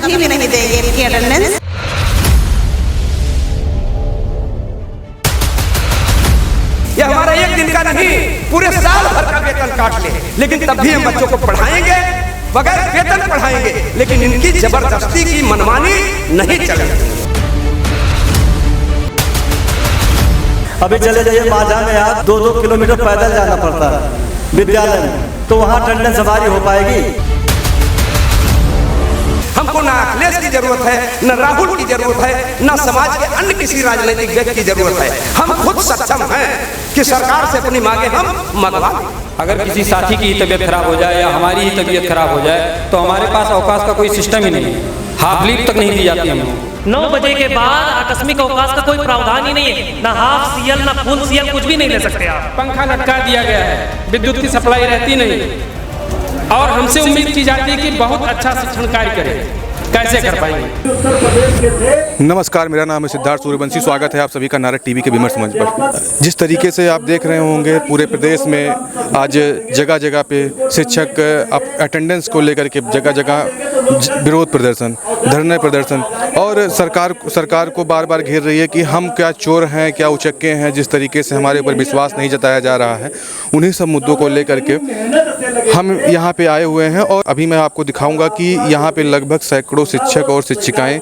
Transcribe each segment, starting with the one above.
कभी भी नहीं देंगे इनकी अटेंडेंस। ये हमारा एक दिन का नहीं, पूरे साल भर का वेतन काट ले, लेकिन तब भी हम बच्चों को पढ़ाएंगे, बगैर वेतन पढ़ाएंगे, लेकिन इनकी जबरदस्ती की मनमानी नहीं चलेगी। अभी चले जाइए माझा में, आप 2-2 किलोमीटर पैदल जाना पड़ता है विद्यालय में, तो वहाँ अटेंडेंस हमारी हो पाएगी? हमको ना अखिलेश की जरूरत है, न राहुल की जरूरत है, न समाज के अन्य किसी राजनीतिक व्यक्ति की जरूरत है। हम खुद सक्षम हैं कि सरकार से अपनी मांगे हम मंगवा लें। अगर किसी साथी की तबीयत खराब हो जाए या हमारी ही तबीयत खराब हो जाए तो हमारे पास अवकाश का कोई सिस्टम ही नहीं है, हाफ लीव तक नहीं दी जाती हमको। 9 बजे के बाद आकस्मिक अवकाश का कोई प्रावधान ही नहीं है, ना हाफ सीएल ना फुल सीएल, कुछ भी नहीं ले सकते आप। पंखा लटका दिया गया है, विद्युत की सप्लाई रहती नहीं, और हमसे उम्मीद की जाती है कि बहुत अच्छा शिक्षण कार्य करें। कैसे कर पाएंगे? नमस्कार, मेरा नाम है सिद्धार्थ सूर्यवंशी। स्वागत है आप सभी का नारद टीवी के विमर्श मंच पर। जिस तरीके से आप देख रहे होंगे पूरे प्रदेश में आज जगह जगह पे शिक्षक अटेंडेंस को लेकर के जगह जगह विरोध प्रदर्शन, धरने प्रदर्शन, और सरकार को बार बार घेर रही है कि हम क्या चोर हैं, क्या उचक्के हैं। जिस तरीके से हमारे ऊपर विश्वास नहीं जताया जा रहा है, उन्हीं सब मुद्दों को लेकर के हम यहाँ पे आए हुए हैं। और अभी मैं आपको दिखाऊंगा कि यहाँ पे लगभग सैकड़ों शिक्षक और शिक्षिकाएं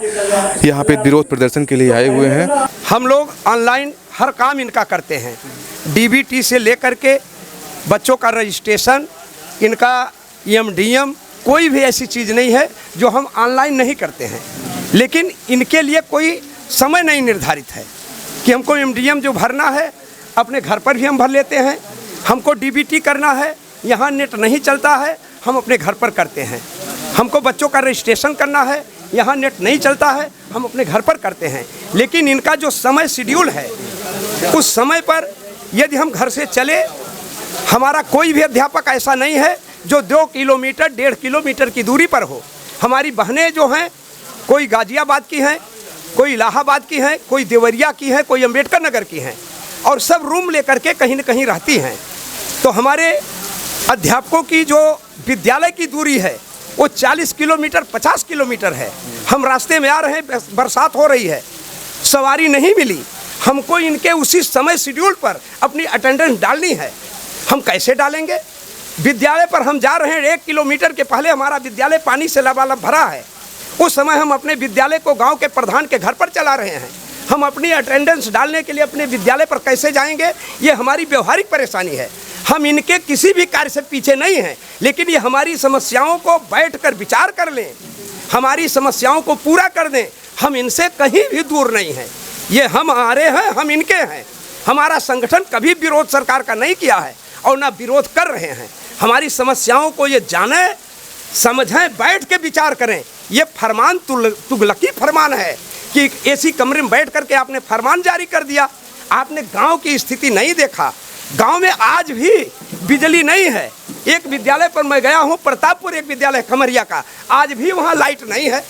यहाँ पे विरोध प्रदर्शन के लिए आए हुए हैं। हम लोग ऑनलाइन हर काम इनका करते हैं, डीबीटी से लेकर के बच्चों का रजिस्ट्रेशन, इनका EMDM, कोई भी ऐसी चीज़ नहीं है जो हम ऑनलाइन नहीं करते हैं। लेकिन इनके लिए कोई समय नहीं निर्धारित है कि हमको EMDM जो भरना है अपने घर पर भी हम भर लेते हैं, हमको डीबीटी करना है, यहाँ नेट नहीं चलता है, हम अपने घर पर करते हैं। हमको बच्चों का रजिस्ट्रेशन करना है, यहाँ नेट नहीं चलता है, हम अपने घर पर करते हैं। लेकिन इनका जो समय शेड्यूल है, उस समय पर यदि हम घर से चले, हमारा कोई भी अध्यापक ऐसा नहीं है जो 2 किलोमीटर 1.5 किलोमीटर की दूरी पर हो। हमारी बहनें जो हैं, कोई गाजियाबाद की हैं, कोई इलाहाबाद की हैं, कोई देवरिया की हैं, कोई अम्बेडकर नगर की हैं, और सब रूम लेकर के कहीं न कहीं रहती हैं। तो हमारे अध्यापकों की जो विद्यालय की दूरी है वो 40 किलोमीटर 50 किलोमीटर है। हम रास्ते में आ रहे हैं, बरसात हो रही है, सवारी नहीं मिली, हमको इनके उसी समय शेड्यूल पर अपनी अटेंडेंस डालनी है। हम कैसे डालेंगे? विद्यालय पर हम जा रहे हैं, 1 किलोमीटर के पहले हमारा विद्यालय पानी से लबालब भरा है। उस समय हम अपने विद्यालय को गांव के प्रधान के घर पर चला रहे हैं। हम अपनी अटेंडेंस डालने के लिए अपने विद्यालय पर कैसे जाएंगे? ये हमारी व्यवहारिक परेशानी है। हम इनके किसी भी कार्य से पीछे नहीं हैं, लेकिन ये हमारी समस्याओं को बैठकर विचार कर लें, हमारी समस्याओं को पूरा कर दें। हम इनसे कहीं भी दूर नहीं हैं, ये हम हमारे हैं, हम इनके हैं। हमारा संगठन कभी विरोध सरकार का नहीं किया है और ना विरोध कर रहे हैं। हमारी समस्याओं को ये जाने, समझें, बैठ के विचार करें। ये फरमान तुगलकी फरमान है कि ऐसी कमरे में बैठ करके आपने फरमान जारी कर दिया। आपने गांव की स्थिति नहीं देखा। गांव में आज भी बिजली नहीं है। एक विद्यालय पर मैं गया हूं, प्रतापपुर एक विद्यालय खमरिया का, आज भी वहां लाइट नहीं है।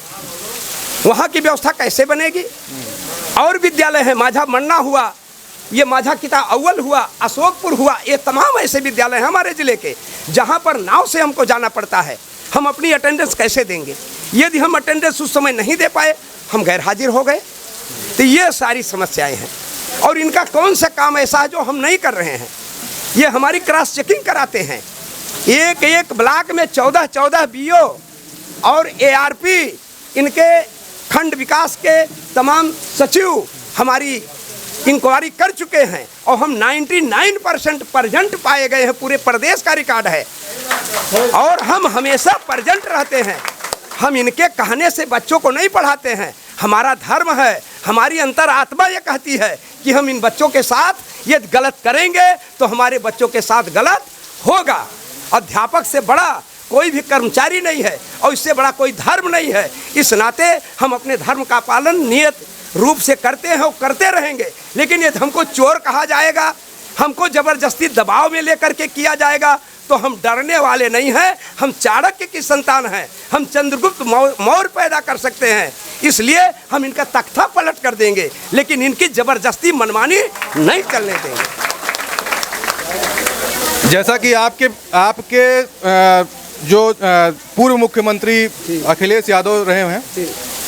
वहां की व्यवस्था कैसे बनेगी? और विद्यालय है, माझा मन्ना हुआ, ये माझा किता अव्वल हुआ, अशोकपुर हुआ, ये तमाम ऐसे विद्यालय हैं हमारे ज़िले के जहां पर नाव से हमको जाना पड़ता है। हम अपनी अटेंडेंस कैसे देंगे? यदि हम अटेंडेंस उस समय नहीं दे पाए, हम गैर हाजिर हो गए। तो ये सारी समस्याएं हैं, और इनका कौन सा काम ऐसा है जो हम नहीं कर रहे हैं? ये हमारी क्रॉस चेकिंग कराते हैं। एक ब्लॉक में 14 BO और ARP, इनके खंड विकास के तमाम सचिव हमारी इंक्वायरी कर चुके हैं, और हम 99% प्रेजेंट पाए गए हैं। पूरे प्रदेश का रिकॉर्ड है, और हम हमेशा प्रेजेंट रहते हैं। हम इनके कहने से बच्चों को नहीं पढ़ाते हैं। हमारा धर्म है, हमारी अंतरात्मा ये कहती है कि हम इन बच्चों के साथ ये गलत करेंगे तो हमारे बच्चों के साथ गलत होगा। अध्यापक से बड़ा कोई भी कर्मचारी नहीं है, और इससे बड़ा कोई धर्म नहीं है। इस नाते हम अपने धर्म का पालन नियत रूप से करते हैं और करते रहेंगे। लेकिन यदि हमको चोर कहा जाएगा, हमको ज़बरदस्ती दबाव में लेकर के किया जाएगा, तो हम डरने वाले नहीं हैं। हम चाणक्य की संतान हैं, हम चंद्रगुप्त मौर्य पैदा कर सकते हैं। इसलिए हम इनका तख्ता पलट कर देंगे, लेकिन इनकी ज़बरदस्ती मनमानी नहीं चलने देंगे। जैसा कि आपके जो पूर्व मुख्यमंत्री अखिलेश यादव रहे हैं,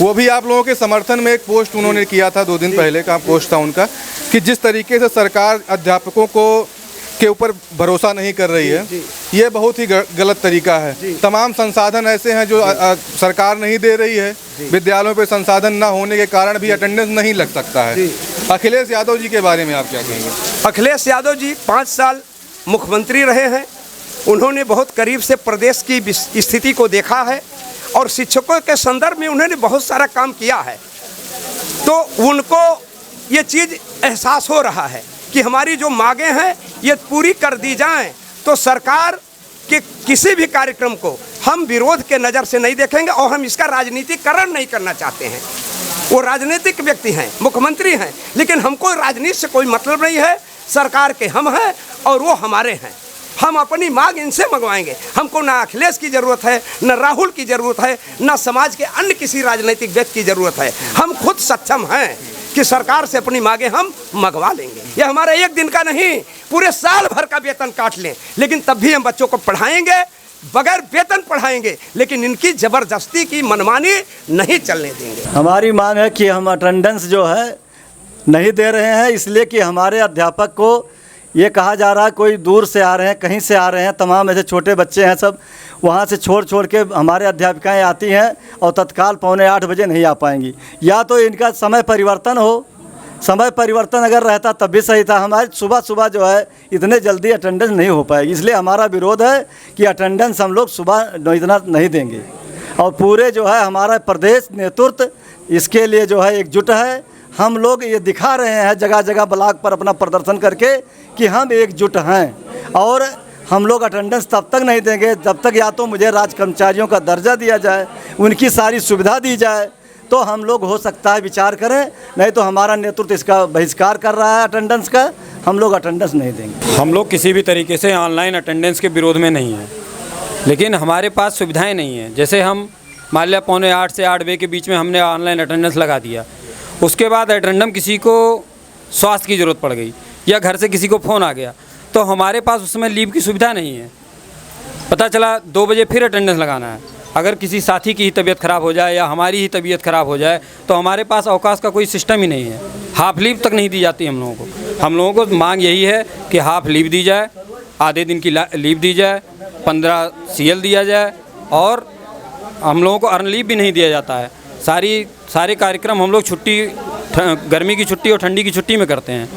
वो भी आप लोगों के समर्थन में एक पोस्ट उन्होंने किया था, 2 दिन पहले का पोस्ट था उनका, कि जिस तरीके से सरकार अध्यापकों को के ऊपर भरोसा नहीं कर रही है, ये बहुत ही गलत तरीका है। तमाम संसाधन ऐसे हैं जो सरकार नहीं दे रही है, विद्यालयों पे संसाधन ना होने के कारण भी अटेंडेंस नहीं लग सकता है। अखिलेश यादव जी के बारे में आप क्या कहेंगे? अखिलेश यादव जी 5 साल मुख्यमंत्री रहे हैं। उन्होंने बहुत करीब से प्रदेश की स्थिति को देखा है और शिक्षकों के संदर्भ में उन्होंने बहुत सारा काम किया है। तो उनको ये चीज़ एहसास हो रहा है कि हमारी जो मांगें हैं ये पूरी कर दी जाएं, तो सरकार के किसी भी कार्यक्रम को हम विरोध के नज़र से नहीं देखेंगे और हम इसका राजनीतिकरण नहीं करना चाहते हैं। वो राजनीतिक व्यक्ति हैं, मुख्यमंत्री हैं, लेकिन हमको राजनीति से कोई मतलब नहीं है। सरकार के हम हैं और वो हमारे हैं। हम अपनी मांग इनसे मंगवाएंगे। हमको ना अखिलेश की ज़रूरत है, न राहुल की ज़रूरत है, न समाज के अन्य किसी राजनीतिक व्यक्ति की ज़रूरत है। हम खुद सक्षम हैं कि सरकार से अपनी मांगे हम मंगवा लेंगे। ये हमारा एक दिन का नहीं, पूरे साल भर का वेतन काट लें, लेकिन तब भी हम बच्चों को पढ़ाएंगे, बगैर वेतन पढ़ाएंगे, लेकिन इनकी ज़बरदस्ती की मनमानी नहीं चलने देंगे। हमारी मांग है कि हम अटेंडेंस जो है नहीं दे रहे हैं, इसलिए कि हमारे अध्यापक को ये कहा जा रहा है कोई दूर से आ रहे हैं, कहीं से आ रहे हैं, तमाम ऐसे छोटे बच्चे हैं सब वहाँ से छोड़ के हमारे अध्यापिकाएं आती हैं और तत्काल 7:45 बजे नहीं आ पाएंगी। या तो इनका समय परिवर्तन हो, समय परिवर्तन अगर रहता तब भी सही था। हमारे सुबह जो है इतने जल्दी अटेंडेंस नहीं हो पाएगी, इसलिए हमारा विरोध है कि अटेंडेंस हम लोग सुबह इतना नहीं देंगे। और पूरे जो है हमारा प्रदेश नेतृत्व इसके लिए जो है एकजुट है। हम लोग ये दिखा रहे हैं जगह जगह ब्लॉक पर अपना प्रदर्शन करके कि हम एकजुट हैं और हम लोग अटेंडेंस तब तक नहीं देंगे जब तक या तो मुझे राज कर्मचारियों का दर्जा दिया जाए, उनकी सारी सुविधा दी जाए, तो हम लोग हो सकता है विचार करें, नहीं तो हमारा नेतृत्व इसका बहिष्कार कर रहा है अटेंडेंस का। हम लोग अटेंडेंस नहीं देंगे। हम लोग किसी भी तरीके से ऑनलाइन अटेंडेंस के विरोध में नहीं हैं, लेकिन हमारे पास सुविधाएं नहीं हैं। जैसे हम मान लिया 7:45 से 8 बजे के बीच में हमने ऑनलाइन अटेंडेंस लगा दिया, उसके बाद एटेंडम किसी को स्वास्थ्य की ज़रूरत पड़ गई या घर से किसी को फ़ोन आ गया, तो हमारे पास उस समय लीव की सुविधा नहीं है। पता चला 2 बजे फिर अटेंडेंस लगाना है। अगर किसी साथी की ही तबीयत ख़राब हो जाए या हमारी ही तबीयत ख़राब हो जाए तो हमारे पास अवकाश का कोई सिस्टम ही नहीं है। हाफ़ लीव तक नहीं दी जाती हम लोगों को। हम लोगों को मांग यही है कि हाफ़ लीव दी जाए, आधे दिन की लीव दी जाए, 15 CL दिया जाए, और हम लोगों को अर्न लीव भी नहीं दिया जाता है। सारे कार्यक्रम हम लोग छुट्टी, गर्मी की छुट्टी और ठंडी की छुट्टी में करते हैं।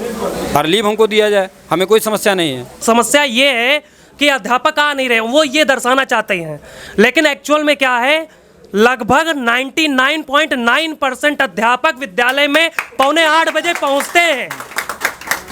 अर्न लीव हमको दिया जाए, हमें कोई समस्या नहीं है। समस्या ये है कि अध्यापक आ नहीं रहे, वो ये दर्शाना चाहते हैं, लेकिन एक्चुअल में क्या है, लगभग 99.9% अध्यापक विद्यालय में 7:45 बजे पहुंचते हैं।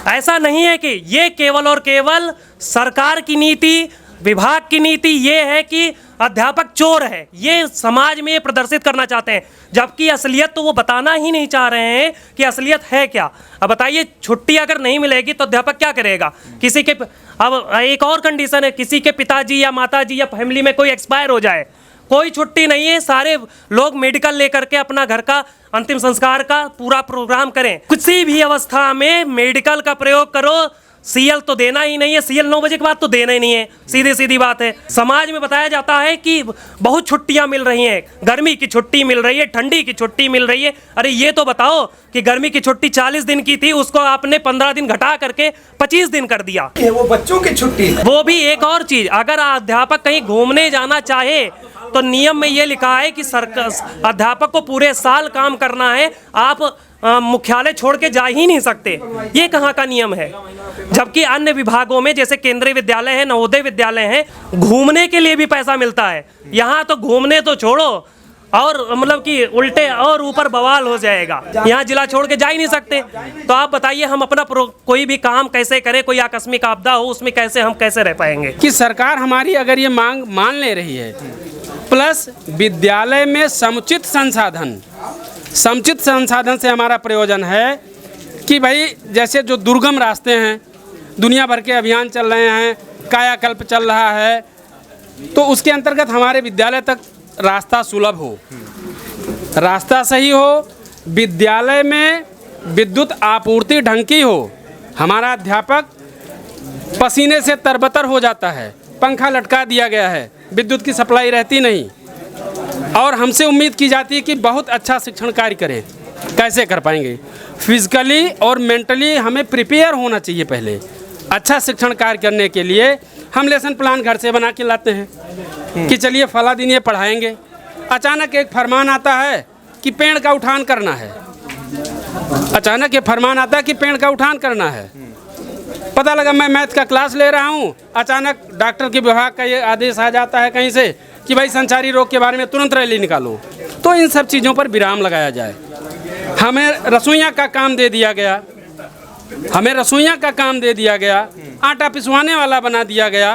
ऐसा नहीं है कि ये केवल और केवल सरकार की नीति, विभाग की नीति ये है कि अध्यापक चोर है, ये समाज में प्रदर्शित करना चाहते हैं, जबकि असलियत तो वो बताना ही नहीं चाह रहे हैं कि असलियत है क्या। अब बताइए, छुट्टी अगर नहीं मिलेगी तो अध्यापक क्या करेगा? किसी के, अब एक और कंडीशन है, किसी के पिताजी या माताजी या फैमिली में कोई एक्सपायर हो जाए, कोई छुट्टी नहीं है, सारे लोग मेडिकल लेकर के अपना घर का अंतिम संस्कार का पूरा प्रोग्राम करें। किसी भी अवस्था में मेडिकल का प्रयोग करो, CL तो देना ही नहीं है। CL 9 बजे के बाद तो देना ही नहीं है, सीधी बात है। समाज में बताया जाता है कि बहुत छुट्टियां मिल रही हैं, गर्मी की छुट्टी मिल रही है, ठंडी की छुट्टी मिल रही है। अरे ये तो बताओ कि गर्मी की छुट्टी 40 दिन की थी, उसको आपने 15 दिन घटा करके 25 दिन कर दिया। वो बच्चों की छुट्टी है। वो भी एक और चीज, अगर अध्यापक कहीं घूमने जाना चाहे तो नियम में ये लिखा है कि अध्यापक को पूरे साल काम करना है, आप मुख्यालय छोड़ के जा ही नहीं सकते। ये कहाँ का नियम है? जबकि अन्य विभागों में जैसे केंद्रीय विद्यालय है, नवोदय विद्यालय है, घूमने के लिए भी पैसा मिलता है। यहाँ तो घूमने तो छोड़ो, और मतलब कि उल्टे और ऊपर बवाल हो जाएगा। यहाँ जिला छोड़ के जा ही नहीं सकते। तो आप बताइए, हम अपना कोई भी काम कैसे करें? कोई आकस्मिक आपदा हो उसमें हम कैसे रह पाएंगे? कि सरकार हमारी अगर ये मांग मान ले रही है, प्लस विद्यालय में समुचित संसाधन से हमारा प्रयोजन है कि भाई जैसे जो दुर्गम रास्ते हैं, दुनिया भर के अभियान चल रहे हैं, कायाकल्प चल रहा है, तो उसके अंतर्गत हमारे विद्यालय तक रास्ता सुलभ हो, रास्ता सही हो, विद्यालय में विद्युत आपूर्ति ढंग की हो। हमारा अध्यापक पसीने से तरबतर हो जाता है, पंखा लटका दिया गया है, विद्युत की सप्लाई रहती नहीं, और हमसे उम्मीद की जाती है कि बहुत अच्छा शिक्षण कार्य करें। कैसे कर पाएंगे? फिजिकली और मेंटली हमें प्रिपेयर होना चाहिए। पहले अच्छा शिक्षण कार्य करने के लिए हम लेसन प्लान घर से बना के लाते हैं कि चलिए फला दिन ये पढ़ाएंगे। अचानक एक फरमान आता है कि पेड़ का उठान करना है। अचानक ये फरमान आता है कि पेड़ का उठान करना है। पता लगा मैं मैथ का क्लास ले रहा हूँ, अचानक डॉक्टर के विभाग का ये आदेश आ जाता है कहीं से कि भाई संचारी रोग के बारे में तुरंत रैली निकालो। तो इन सब चीज़ों पर विराम लगाया जाए। हमें रसोइया का काम दे दिया गया, हमें रसोइया का काम दे दिया गया, आटा पिसवाने वाला बना दिया गया।